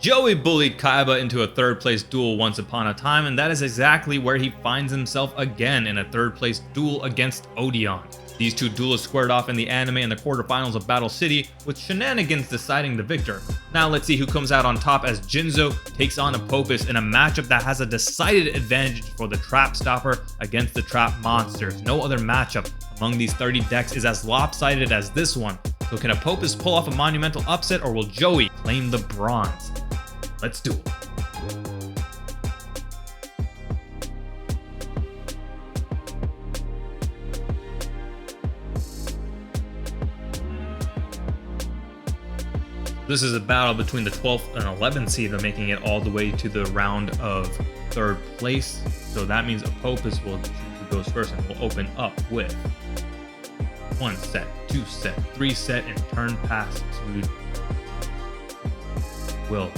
Joey bullied Kaiba into a third place duel once upon a time, and that is exactly where he finds himself again in a third place duel against Odion. These two duelists squared off in the anime in the quarterfinals of Battle City, with shenanigans deciding the victor. Now let's see who comes out on top as Jinzo takes on Apophis in a matchup that has a decided advantage for the Trap Stopper against the Trap Monsters. No other matchup among these 30 decks is as lopsided as this one. So can Apophis pull off a monumental upset, or will Joey claim the bronze? Let's do it. This is a battle between the 12th and 11th seed, making it all the way to the round of third place. So that means Apophis will choose who goes first and will open up with 1 set, 2 set, 3 set, and turn pass to Will.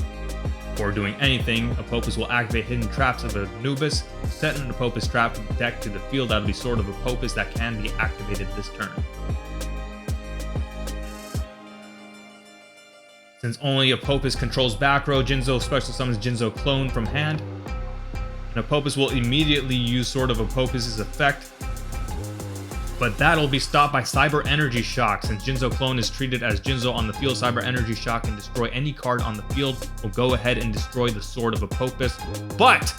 Before doing anything, Apophis will activate hidden traps of Anubis, set an Apophis trap from the deck to the field. That'll be Sword of Apophis that can be activated this turn. Since only Apophis controls back row, Jinzo special summons Jinzo Clone from hand. And Apophis will immediately use Sword of Apophis' effect, but that'll be stopped by Cyber Energy Shock. Since Jinzo Clone is treated as Jinzo on the field, Cyber Energy Shock can destroy any card on the field. Will go ahead and destroy the Sword of Apophis, but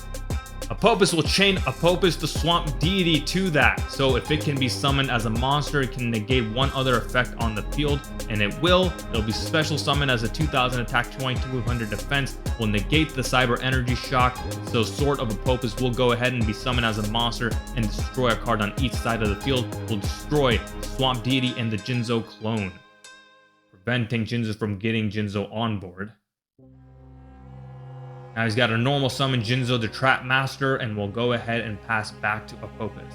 Apophis will chain Apophis the Swamp Deity to that. So if it can be summoned as a monster, it can negate one other effect on the field, and it'll be special summoned as a 2000 attack, 2200 defense, will negate the Cyber Energy Shock. So Sword of Apophis will go ahead and be summoned as a monster and destroy a card on each side of the field. Will destroy Swamp Deity and the Jinzo Clone, preventing Jinzo from getting Jinzo on board. Now he's got a normal summon Jinzo the Trap Master, and will go ahead and pass back to Apophis.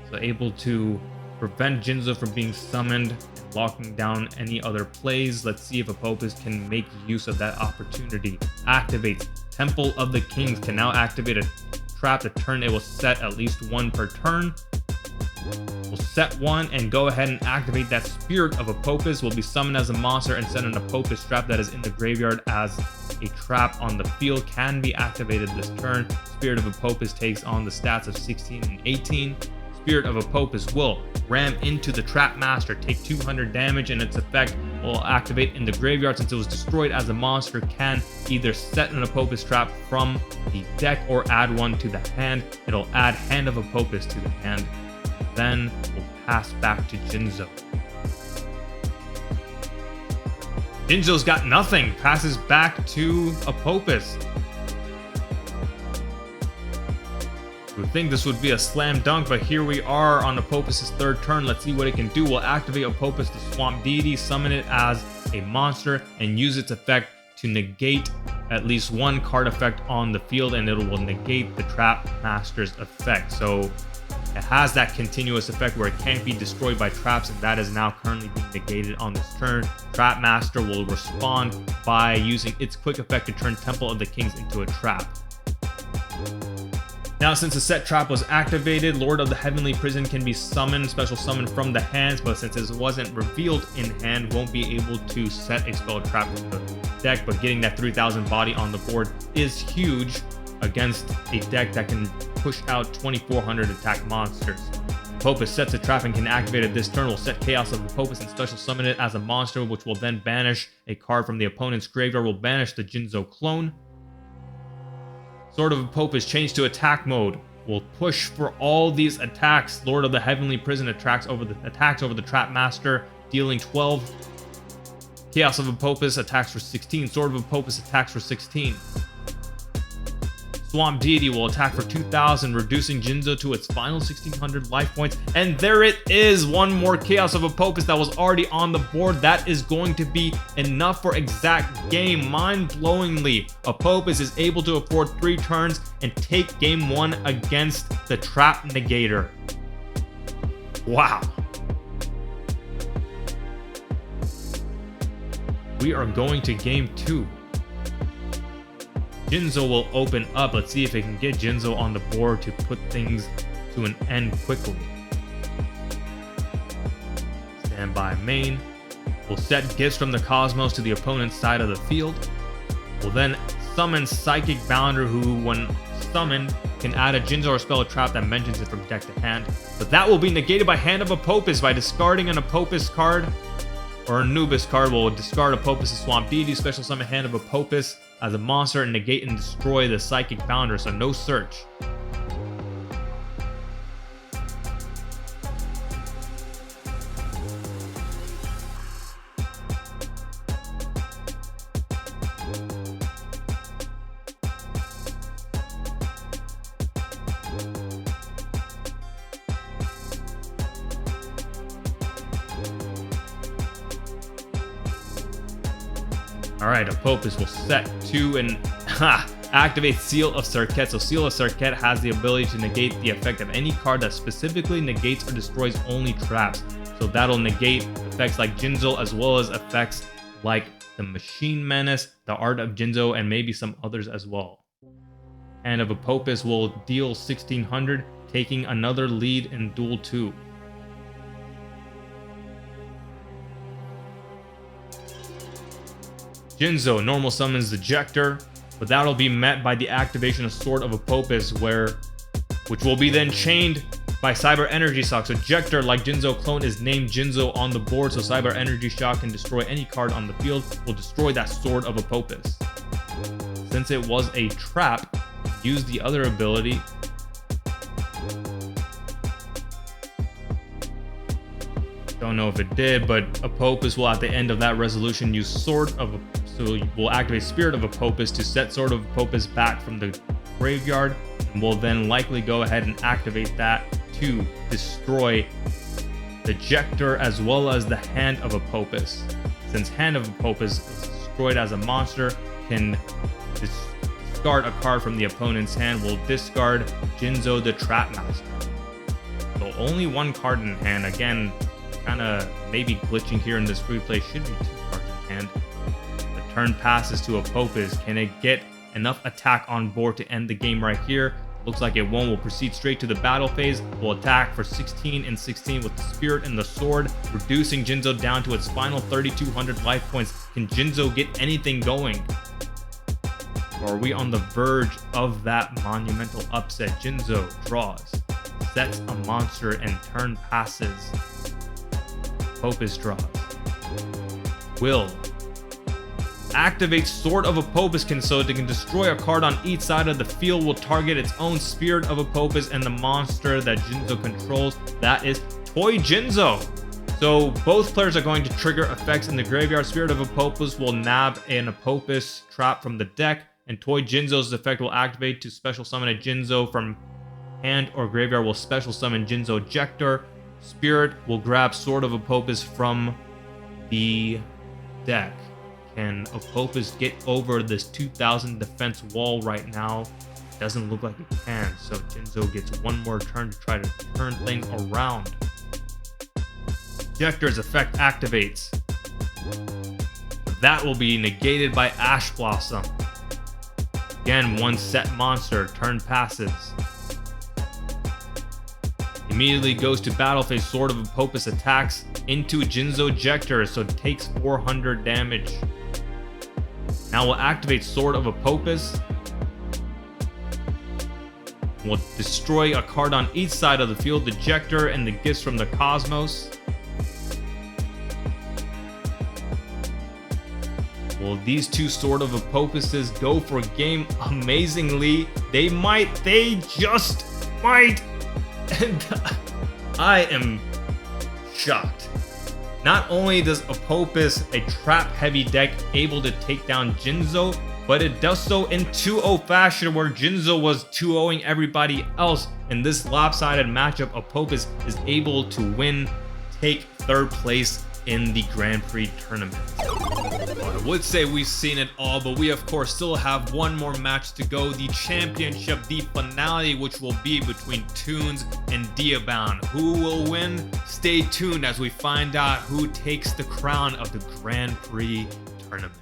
So able to prevent Jinzo from being summoned and locking down any other plays. Let's see if Apophis can make use of that opportunity. Activates Temple of the Kings, can now activate a trap. The turn it will set at least one per turn. We'll set one and go ahead and activate that Spirit of Apophis. Will be summoned as a monster and set an Apophis trap that is in the graveyard as a trap on the field. Can be activated this turn. Spirit of Apophis takes on the stats of 16 and 18. Spirit of Apophis will ram into the Trap Master, take 200 damage, and its effect will activate in the graveyard. Since it was destroyed as a monster, can either set an Apophis trap from the deck or add one to the hand. It'll add Hand of Apophis to the hand. Then we'll pass back to Jinzo. Jinzo's got nothing. Passes back to Apophis. You would think this would be a slam dunk, but here we are on Apophis' third turn. Let's see what it can do. We'll activate Apophis the Swamp Deity, summon it as a monster, and use its effect to negate at least one card effect on the field, and it will negate the Trap Master's effect. So it has that continuous effect where it can't be destroyed by traps, and that is now currently being negated on this turn. Trap Master will respond by using its quick effect to turn Temple of the Kings into a trap. Now, since the set trap was activated, Lord of the Heavenly Prison can be summoned, special summoned from the hands, but since it wasn't revealed in hand, won't be able to set a spell trap from the deck. But getting that 3000 body on the board is huge against a deck that can push out 2400 attack monsters. Apophis sets a trap and can activate it this turn. Will set Chaos of Apophis and special summon it as a monster, which will then banish a card from the opponent's graveyard. Will banish the Jinzo Clone. Sword of Apophis changed to attack mode. Will push for all these attacks. Lord of the Heavenly Prison attacks over the Trap Master, dealing 12. Chaos of Apophis attacks for 16. Sword of Apophis attacks for 16. Swamp Deity will attack for 2000, reducing Jinzo to its final 1600 life points. And there it is, one more Chaos of Apophis that was already on the board. That is going to be enough for exact game. Mind-blowingly, Apophis is able to afford 3 turns and take game 1 against the Trap Negator. Wow. We are going to game 2. Jinzo will open up. Let's see if it can get Jinzo on the board to put things to an end quickly. Stand by main. We'll set gifts from the cosmos to the opponent's side of the field. will then summon Psychic Bounder, who, when summoned, can add a Jinzo or spell trap that mentions it from deck to hand. But that will be negated by Hand of Apophis by discarding an Apophis card, or Anubis card. Will discard Apophis' Swamp Deity, special summon Hand of Apophis as a monster, and negate and destroy the Psychic Bounder, so no search. Alright, Apophis will set 2 and activate Seal of Serket. So Seal of Serket has the ability to negate the effect of any card that specifically negates or destroys only traps. So that'll negate effects like Jinzo, as well as effects like the Machine Menace, the Art of Jinzo, and maybe some others as well. Hand of Apophis will deal 1600, taking another lead in Duel 2. Jinzo normal summons Ejector, but that'll be met by the activation of Sword of Apophis, which will be then chained by Cyber Energy Shock. So Ejector, like Jinzo clone, is named Jinzo on the board, so Cyber Energy Shock can destroy any card on the field, will destroy that Sword of Apophis. Since it was a trap, use the other ability. Don't know if it did, but Apophis will at the end of that resolution use Sword of Apophis. So we'll activate Spirit of Apophis to set Sword of Apophis back from the graveyard, and we'll then likely go ahead and activate that to destroy the Ejector as well as the Hand of Apophis. Since Hand of Apophis is destroyed as a monster, can discard a card from the opponent's hand. We'll discard Jinzo the Trap Master. So only one card in hand. Again, kind of maybe glitching here in this replay. Should be 2 cards in hand. Turn passes to Apophis. Can it get enough attack on board to end the game right here? Looks like it won't. We'll proceed straight to the battle phase. We'll attack for 16 and 16 with the Spirit and the Sword, reducing Jinzo down to its final 3,200 life points. Can Jinzo get anything going? Or are we on the verge of that monumental upset? Jinzo draws, sets a monster, and turn passes. Apophis draws. Will activate Sword of Apophis, so it can destroy a card on each side of the field. Will target its own Spirit of Apophis and the monster that Jinzo controls. That is Toy Jinzo. So both players are going to trigger effects in the graveyard. Spirit of Apophis will nab an Apophis trap from the deck, and Toy Jinzo's effect will activate to special summon a Jinzo from hand or graveyard. Will special summon Jinzo Ejector. Spirit will grab Sword of Apophis from the deck. Can Apophis get over this 2,000 defense wall right now? Doesn't look like it can, so Jinzo gets one more turn to try to turn things around. Ejector's effect activates. That will be negated by Ash Blossom. Again, one set monster, turn passes. Immediately goes to battle phase. Sword of Apophis attacks into Jinzo Ejector, so it takes 400 damage. Now we'll activate Sword of Apophis. We'll destroy a card on each side of the field, the Ejector and the Gifts from the Cosmos. Will these two Sword of Apophises go for a game? Amazingly, they just might. And I am shocked. Not only does Apophis, a trap-heavy deck, able to take down Jinzo, but it does so in 2-0 fashion, where Jinzo was 2-0ing everybody else. In this lopsided matchup, Apophis is able to win, take 3rd place in the Grand Prix tournament. Well, I would say we've seen it all, but we of course still have one more match to go, the championship, the finale, which will be between Toons and Diabound. Who will win? Stay tuned as we find out who takes the crown of the Grand Prix tournament.